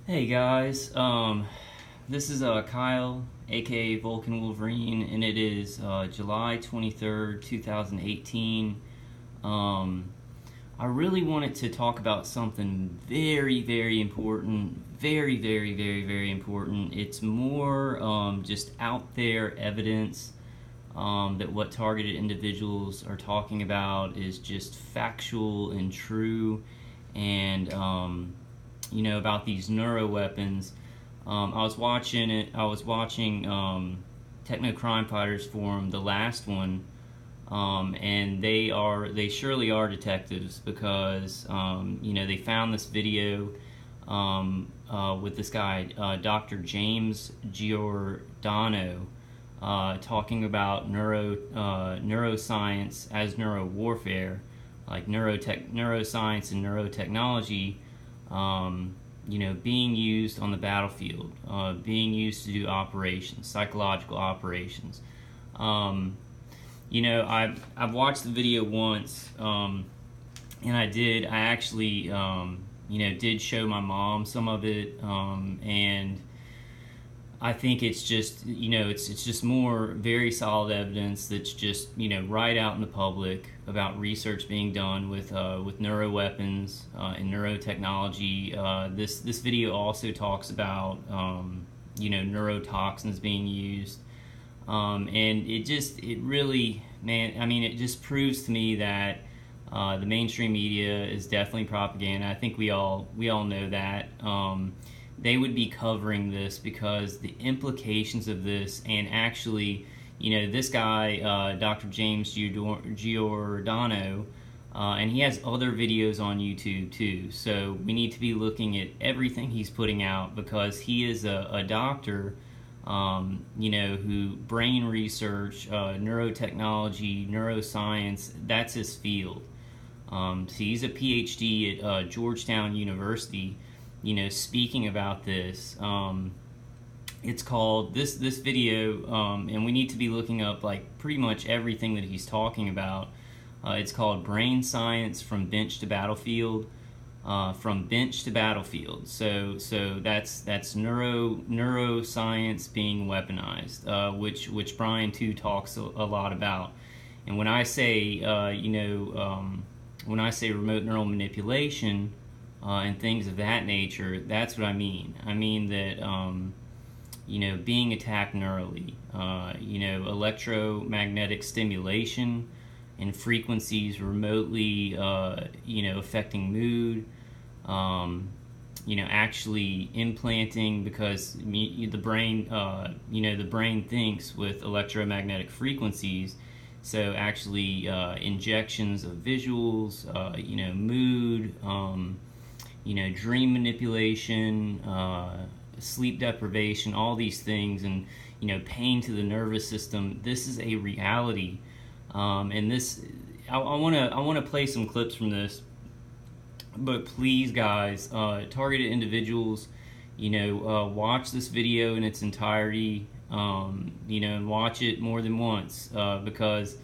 Hey guys, this is Kyle, aka Vulcan Wolverine, and it is July 23rd, 2018. Um, I really wanted to talk about something very important. Very important. It's more just out there evidence that what targeted individuals are talking about is just factual and true, and about these neuro weapons. I was watching it. I was watching Techno Crime Fighters Forum, the last one, and they surely are detectives because they found this video with this guy, Dr. James Giordano, talking about neuroscience as neuro warfare, like neuroscience and neurotechnology, being used on the battlefield, being used to do operations, psychological operations. I've watched the video once, and I actually, did show my mom some of it, and I think it's just, it's just more very solid evidence that's just, right out in the public about research being done with neuro weapons and neurotechnology. This video also talks about, neurotoxins being used, and it really, man, I mean, it just proves to me that the mainstream media is definitely propaganda. I think we all know that. They would be covering this because the implications of this, and actually, this guy, Dr. James Giordano, and he has other videos on YouTube too. So we need to be looking at everything he's putting out because he is a doctor, who brain research, neurotechnology, neuroscience, that's his field. So he's a PhD at Georgetown University, speaking about this. It's called this video, and we need to be looking up like pretty much everything that he's talking about. It's called Brain Science from Bench to Battlefield. From bench to battlefield. So that's neuroscience being weaponized, which Brian too talks a lot about. And when I say when I say remote neural manipulation, and things of that nature, that's what I mean. I mean that, being attacked neurally, electromagnetic stimulation and frequencies remotely, affecting mood, actually implanting, because the brain, the brain thinks with electromagnetic frequencies. So actually, injections of visuals, mood, dream manipulation, sleep deprivation, all these things, and pain to the nervous system. This is a reality, and this I want to play some clips from this. But please, guys, targeted individuals, watch this video in its entirety, and watch it more than once, because,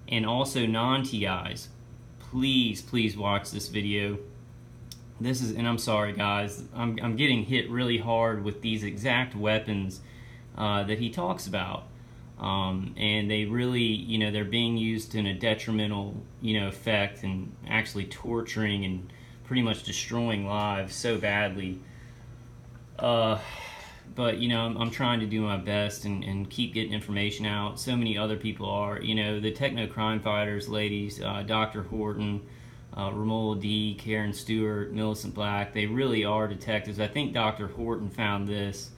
and also non-TIs, please watch this video. This is, and I'm sorry guys, I'm getting hit really hard with these exact weapons that he talks about, and they really, they're being used in a detrimental, effect, and actually torturing and pretty much destroying lives so badly. But I'm trying to do my best and keep getting information out. So many other people are, the Techno Crime Fighters ladies, Dr. Horton, Romola D, Karen Stewart, Millicent Black, they really are detectives. I think Dr. Horton found this.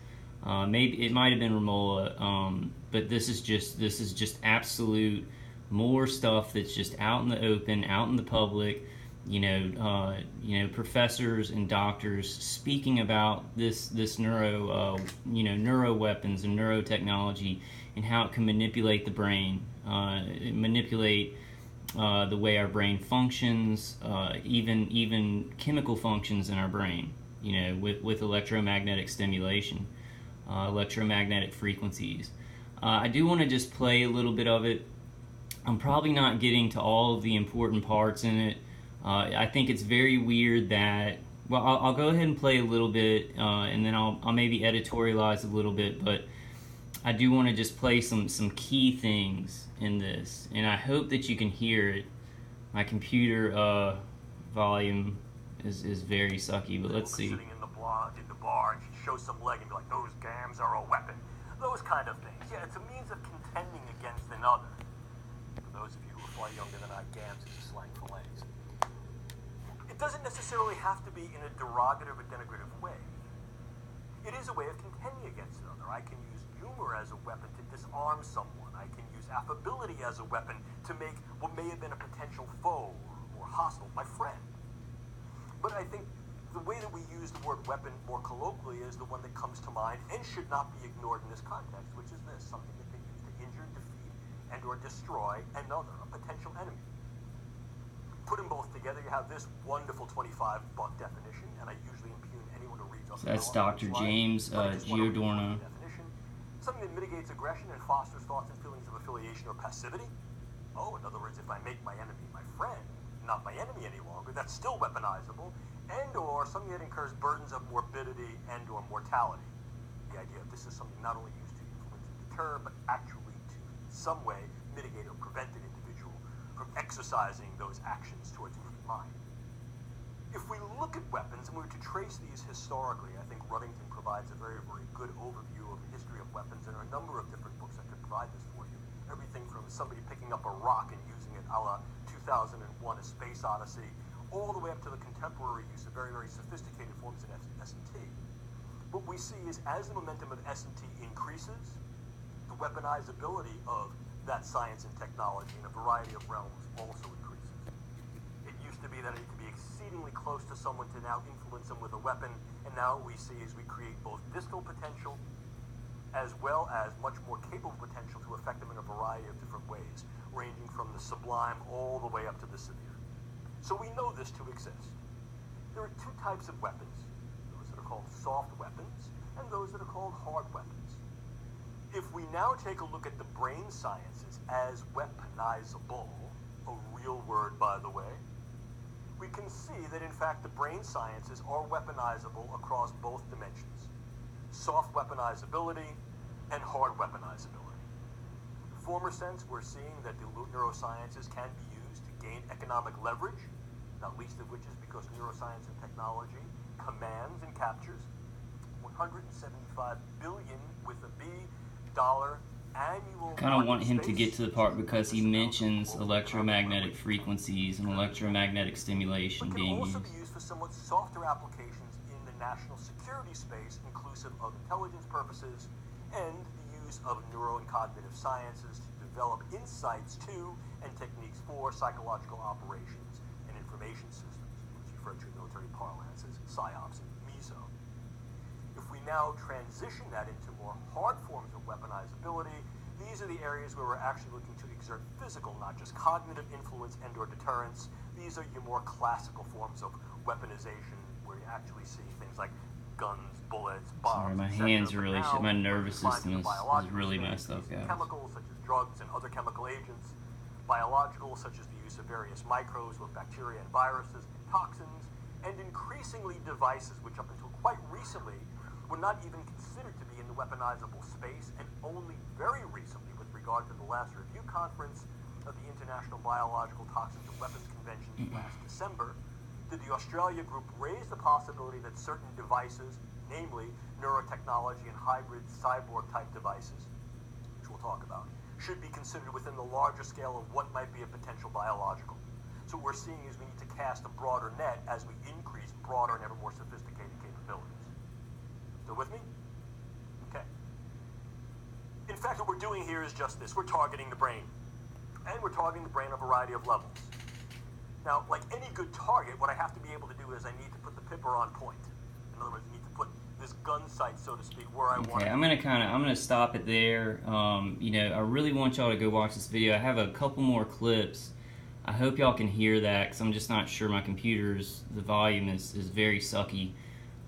Maybe it might have been Romola, but this is just absolute more stuff that's just out in the open, out in the public. Professors and doctors speaking about this neuro weapons and neurotechnology and how it can manipulate the brain, manipulate the way our brain functions, even chemical functions in our brain, with electromagnetic stimulation, electromagnetic frequencies. I do want to just play a little bit of it. I'm probably not getting to all of the important parts in it. I think it's very weird that, Well, I'll go ahead and play a little bit, and then I'll maybe editorialize a little bit, but I do want to just play some key things in this, and I hope that you can hear it. My computer volume is very sucky, but let's see. Sitting in the bar, and she'd show some leg and be like, "Those gams are a weapon." Those kind of things. Yeah, it's a means of contending against another. For those of you who are far younger than I, gams is a slang for legs. It doesn't necessarily have to be in a derogative or denigrative way. It is a way of contending against another. I can use humor as a weapon to disarm someone. I can use affability as a weapon to make what may have been a potential foe or hostile my friend. But I think the way that we use the word weapon more colloquially is the one that comes to mind and should not be ignored in this context, which is this: something that can use to injure, defeat, and or destroy another, a potential enemy. Put them both together, you have this wonderful 25-buck definition, and I usually impugn anyone who reads off. So that's Dr. James Giordano. Something that mitigates aggression and fosters thoughts and feelings of affiliation or passivity. Oh, in other words, if I make my enemy my friend, not my enemy any longer, that's still weaponizable. And or something that incurs burdens of morbidity and or mortality. The idea of this is something not only used to influence and deter, but actually to, in some way, mitigate or prevent an individual from exercising those actions towards moving mind. If we look at weapons and we were to trace these historically, I think Ruddington provides a very, very good overview of the history of weapons, and there are a number of different books that could provide this for you. Everything from somebody picking up a rock and using it a la 2001: A Space Odyssey, all the way up to the contemporary use of very, very sophisticated forms of S&T. What we see is as the momentum of S&T increases, the weaponizability of that science and technology in a variety of realms also increases. It used to be that it could be exceedingly close to someone to now influence them with a weapon, and now what we see is we create both distal potential as well as much more capable potential to affect them in a variety of different ways, ranging from the sublime all the way up to the severe. So we know this to exist. There are two types of weapons: those that are called soft weapons and those that are called hard weapons. If we now take a look at the brain sciences as weaponizable, a real word by the way, we can see that in fact the brain sciences are weaponizable across both dimensions: soft weaponizability and hard weaponizability. In the former sense, we're seeing that the neurosciences can be used to gain economic leverage, not least of which is because neuroscience and technology commands and captures $175 billion with a B dollar annual. I kind of want him to get to the part because he mentions electromagnetic frequencies and electromagnetic stimulation being used. It can also be used for somewhat softer applications in the national security space, inclusive of intelligence purposes and the use of neuro and cognitive sciences to develop insights to and techniques for psychological operations and information systems, which refer to in military parlance as PSYOPs and MISO. If we now transition that into more hard forms of weaponizability, these are the areas where we're actually looking to exert physical, not just cognitive influence and or deterrence. These are your more classical forms of weaponization, where you actually see things like guns, bullets, bombs. Sorry, my hands are really shit. My nervous system is really messed up, guys. Chemicals such as drugs and other chemical agents, biological such as the use of various microbes with bacteria and viruses and toxins, and increasingly devices which up until quite recently were not even considered to be in the weaponizable space, and only very recently, with regard to the last review conference of the International Biological Toxins and Weapons Convention last December, did the Australia group raise the possibility that certain devices, namely neurotechnology and hybrid cyborg-type devices, which we'll talk about, should be considered within the larger scale of what might be a potential biological. So what we're seeing is we need to cast a broader net as we increase broader and ever more sophisticated capabilities. Still with me? Okay. In fact, what we're doing here is just this. We're targeting the brain. And we're targeting the brain on a variety of levels. Now, like any good target, what I have to be able to do is I need to put the pipper on point. In other words, I need to put this gun sight, so to speak, where I want it. Okay, I'm gonna stop it there. You know, I really want y'all to go watch this video. I have a couple more clips. I hope y'all can hear that, because I'm just not sure. My computer's, the volume is very sucky.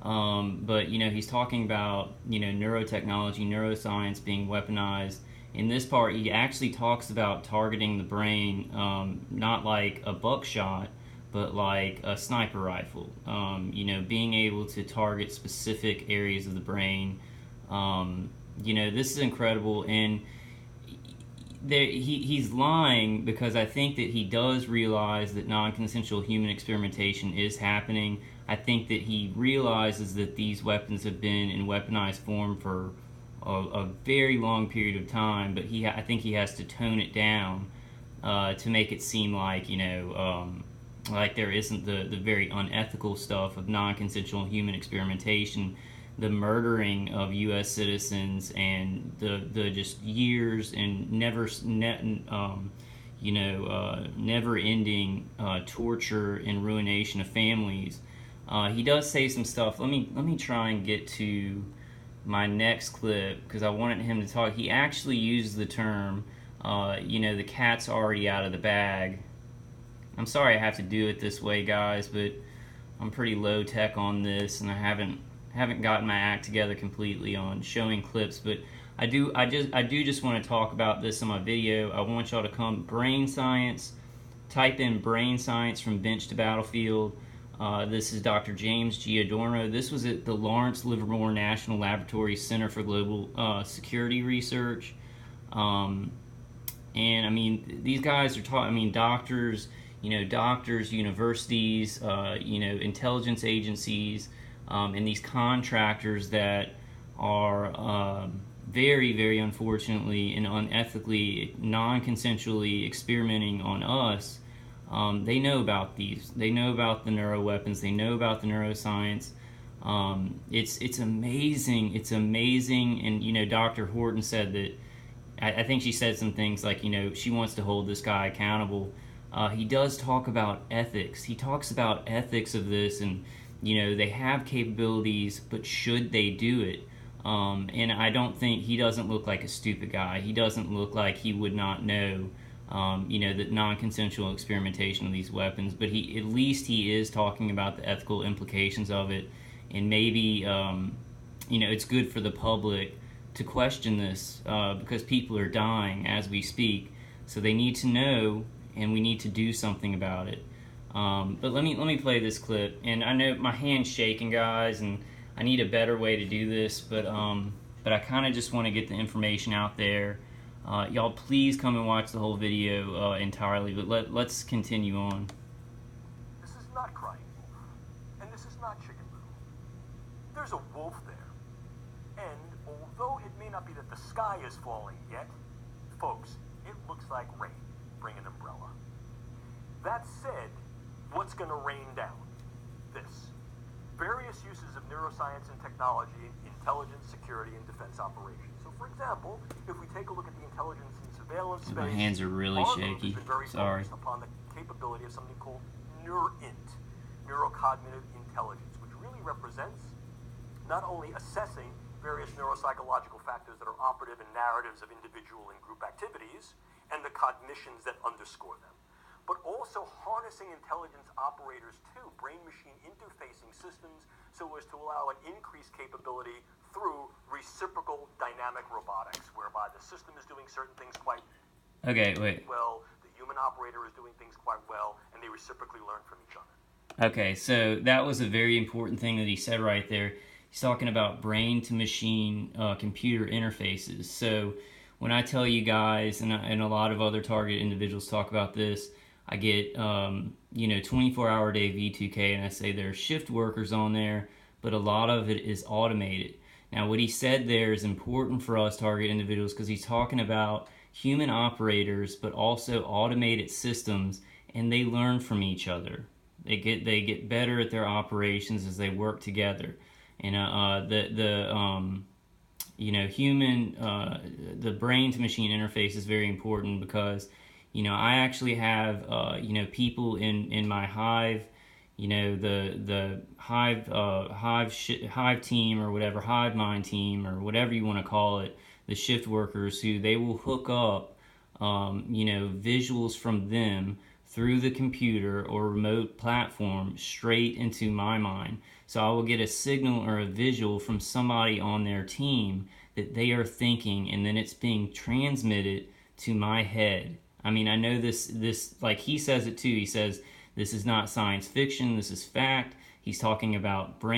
But, you know, he's talking about, you know, neurotechnology, neuroscience being weaponized. In this part, he actually talks about targeting the brain, not like a buckshot, but like a sniper rifle. Being able to target specific areas of the brain. This is incredible, and he's lying, because I think that he does realize that non-consensual human experimentation is happening. I think that he realizes that these weapons have been in weaponized form for a very long period of time, but I think he has to tone it down to make it seem like, like there isn't the very unethical stuff of non-consensual human experimentation, the murdering of U.S. citizens, and the just years and never-ending torture and ruination of families. He does say some stuff. Let me try and get to my next clip, because I wanted him to talk. He actually used the term, the cat's already out of the bag. I'm sorry I have to do it this way, guys, but I'm pretty low tech on this, and I haven't gotten my act together completely on showing clips. But I do just want to talk about this in my video. I want y'all to come brain science. Type in brain science from bench to battlefield. This is Dr. James G. Adorno. This was at the Lawrence Livermore National Laboratory Center for Global Security Research. And I mean, these guys are doctors, universities, intelligence agencies, and these contractors that are very, very unfortunately and unethically, non-consensually experimenting on us. They know about these. They know about the neuroweapons. They know about the neuroscience. It's amazing. It's amazing. And Dr. Horton said that. I think she said some things like, she wants to hold this guy accountable. He does talk about ethics. He talks about ethics of this, and they have capabilities, but should they do it? And I don't think he doesn't look like a stupid guy. He doesn't look like he would not know. The non-consensual experimentation of these weapons, but at least he is talking about the ethical implications of it, and maybe it's good for the public to question this, because people are dying as we speak, so they need to know, and we need to do something about it. But let me play this clip, and I know my hand's shaking, guys, and I need a better way to do this, but I kind of just want to get the information out there. Y'all please come and watch the whole video entirely, but let's continue on. This is not crying wolf, and this is not chicken little. There's a wolf there, and although it may not be that the sky is falling yet, folks, it looks like rain. Bring an umbrella. That said, what's going to rain down? This. Various uses of neuroscience and technology in intelligence, security, and defense operations. So, for example, if we take a look at the intelligence and surveillance space, my hands are really shaky. Sorry. Upon the capability of something called NeurInt, neurocognitive intelligence, which really represents not only assessing various neuropsychological factors that are operative in narratives of individual and group activities and the cognitions that underscore them, but also harnessing intelligence operators to brain-machine interfacing systems so as to allow an increased capability through reciprocal dynamic robotics, whereby the system is doing certain things quite well, the human operator is doing things quite well, and they reciprocally learn from each other. Okay, so that was a very important thing that he said right there. He's talking about brain-to-machine computer interfaces. So when I tell you guys, and a lot of other target individuals talk about this, I get 24-hour day V2K, and I say there are shift workers on there, but a lot of it is automated. Now, what he said there is important for us target individuals, because he's talking about human operators, but also automated systems, and they learn from each other. They get better at their operations as they work together. And the brain to machine interface is very important, because I actually have people in my hive, the hive team, or whatever, hive mind team, or whatever you want to call it, the shift workers, who they will hook up visuals from them through the computer or remote platform straight into my mind. So I will get a signal or a visual from somebody on their team that they are thinking, and then it's being transmitted to my head. I mean, I know this like he says it too. He says, This is not science fiction. This is fact. He's talking about brain